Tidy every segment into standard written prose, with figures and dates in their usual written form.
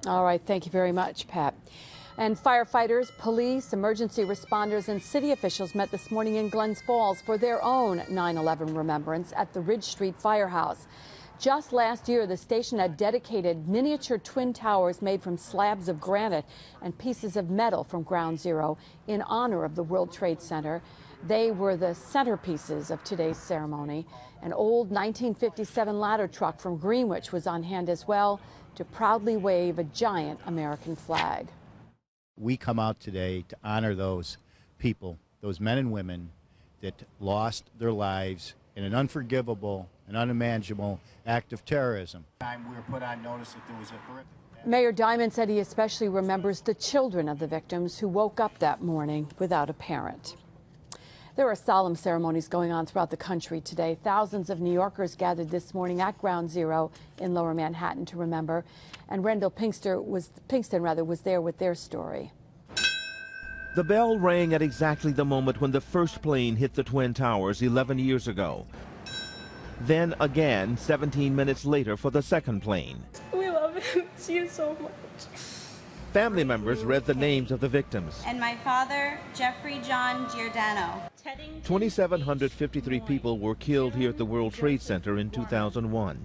All right, thank you very much, Pat. And firefighters, police, emergency responders, and city officials met this morning in Glens Falls for their own 9/11 remembrance at the Ridge Street Firehouse. Just last year, the station had dedicated miniature twin towers made from slabs of granite and pieces of metal from Ground Zero in honor of the World Trade Center. They were the centerpieces of today's ceremony. An old 1957 ladder truck from Greenwich was on hand as well to proudly wave a giant American flag. We come out today to honor those people, those men and women that lost their lives in an unforgivable and unimaginable act of terrorism. We were put on notice that there was a horrific... Mayor Diamond said he especially remembers the children of the victims who woke up that morning without a parent. There are solemn ceremonies going on throughout the country today. Thousands of New Yorkers gathered this morning at Ground Zero in Lower Manhattan to remember, and Randall Pinkston was there with their story. The bell rang at exactly the moment when the first plane hit the Twin Towers 11 years ago. Then again 17 minutes later for the second plane. We love him. See you so much. Family members read the names of the victims. And my father, Jeffrey John Giordano. 2,753 people were killed here at the World Trade Center in 2001.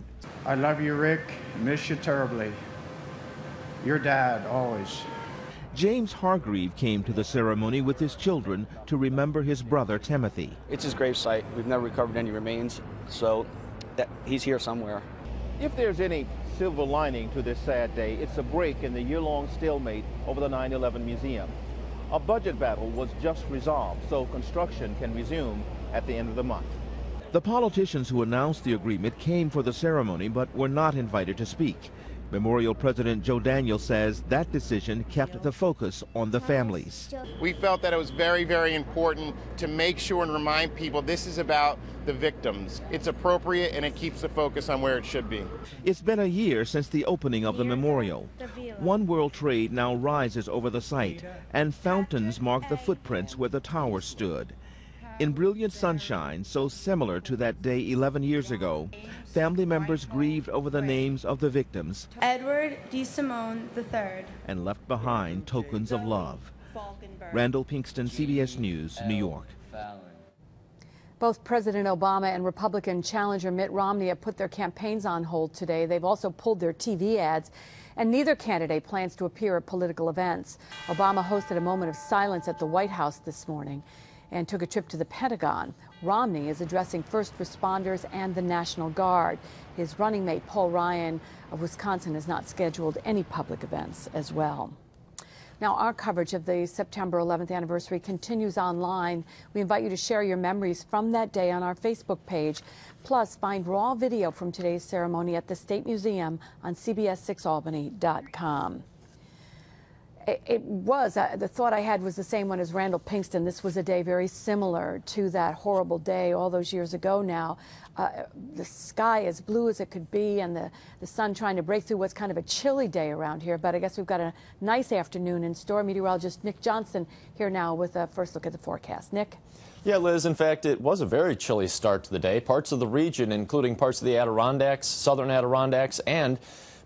I love you, Rick. Miss you terribly. Your dad, always. James Hargreave came to the ceremony with his children to remember his brother Timothy. It's his gravesite. We've never recovered any remains, so he's here somewhere. If there's any silver lining to this sad day, it's a break in the year-long stalemate over the 9/11 museum. A budget battle was just resolved, so construction can resume at the end of the month. The politicians who announced the agreement came for the ceremony but were not invited to speak. Memorial President Joe Daniels says that decision kept the focus on the families. We felt that it was very, very important to make sure and remind people this is about the victims. It's appropriate and it keeps the focus on where it should be. It's been a year since the opening of the memorial. One World Trade now rises over the site, and fountains mark the footprints where the tower stood. In brilliant sunshine, so similar to that day 11 years ago, family members grieved over the names of the victims. Edward DeSimone III. And left behind tokens of love. Randall Pinkston, CBS News, New York. Both President Obama and Republican challenger Mitt Romney have put their campaigns on hold today. They've also pulled their TV ads, and neither candidate plans to appear at political events. Obama hosted a moment of silence at the White House this morning and took a trip to the Pentagon. Romney is addressing first responders and the National Guard. His running mate, Paul Ryan of Wisconsin, has not scheduled any public events as well. Now, our coverage of the September 11th anniversary continues online. We invite you to share your memories from that day on our Facebook page. Plus, find raw video from today's ceremony at the State Museum on CBS6Albany.com. The thought I had was the same one as Randall Pinkston. This was a day very similar to that horrible day all those years ago now. The sky as blue as it could be, and the sun trying to break through what's kind of a chilly day around here. But I guess we've got a nice afternoon in store. Meteorologist Nick Johnson here now with a first look at the forecast. Nick? Yeah, Liz, in fact, it was a very chilly start to the day. Parts of the region, including parts of the Adirondacks, southern Adirondacks, and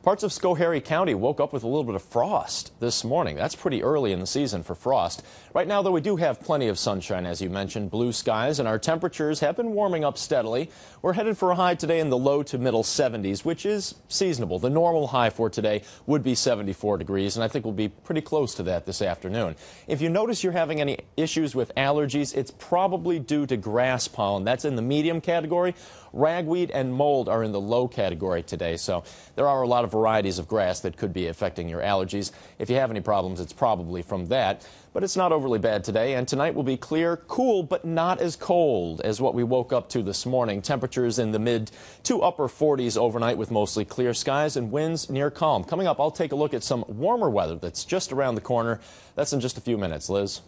parts of Schoharie County woke up with a little bit of frost this morning. That's pretty early in the season for frost. Right now, though, we do have plenty of sunshine, as you mentioned, blue skies, and our temperatures have been warming up steadily. We're headed for a high today in the low to middle 70s, which is seasonable. The normal high for today would be 74 degrees, and I think we'll be pretty close to that this afternoon. If you notice you're having any issues with allergies, it's probably due to grass pollen. That's in the medium category. Ragweed and mold are in the low category today, so there are a lot of varieties of grass that could be affecting your allergies. If you have any problems, it's probably from that. But it's not overly bad today, and tonight will be clear, cool, but not as cold as what we woke up to this morning. Temperatures in the mid to upper 40s overnight with mostly clear skies and winds near calm. Coming up, I'll take a look at some warmer weather that's just around the corner. That's in just a few minutes, Liz.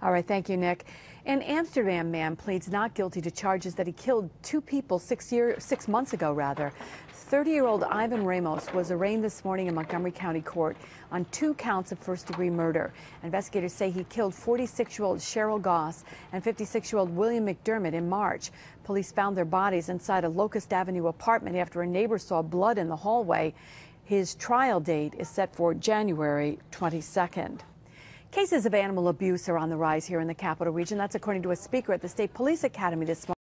All right, thank you, Nick. An Amsterdam man pleads not guilty to charges that he killed two people 6 months ago, rather. 30-year-old Ivan Ramos was arraigned this morning in Montgomery County Court on 2 counts of first-degree murder. Investigators say he killed 46-year-old Cheryl Goss and 56-year-old William McDermott in March. Police found their bodies inside a Locust Avenue apartment after a neighbor saw blood in the hallway. His trial date is set for January 22nd. Cases of animal abuse are on the rise here in the Capital Region. That's according to a speaker at the State Police Academy this morning.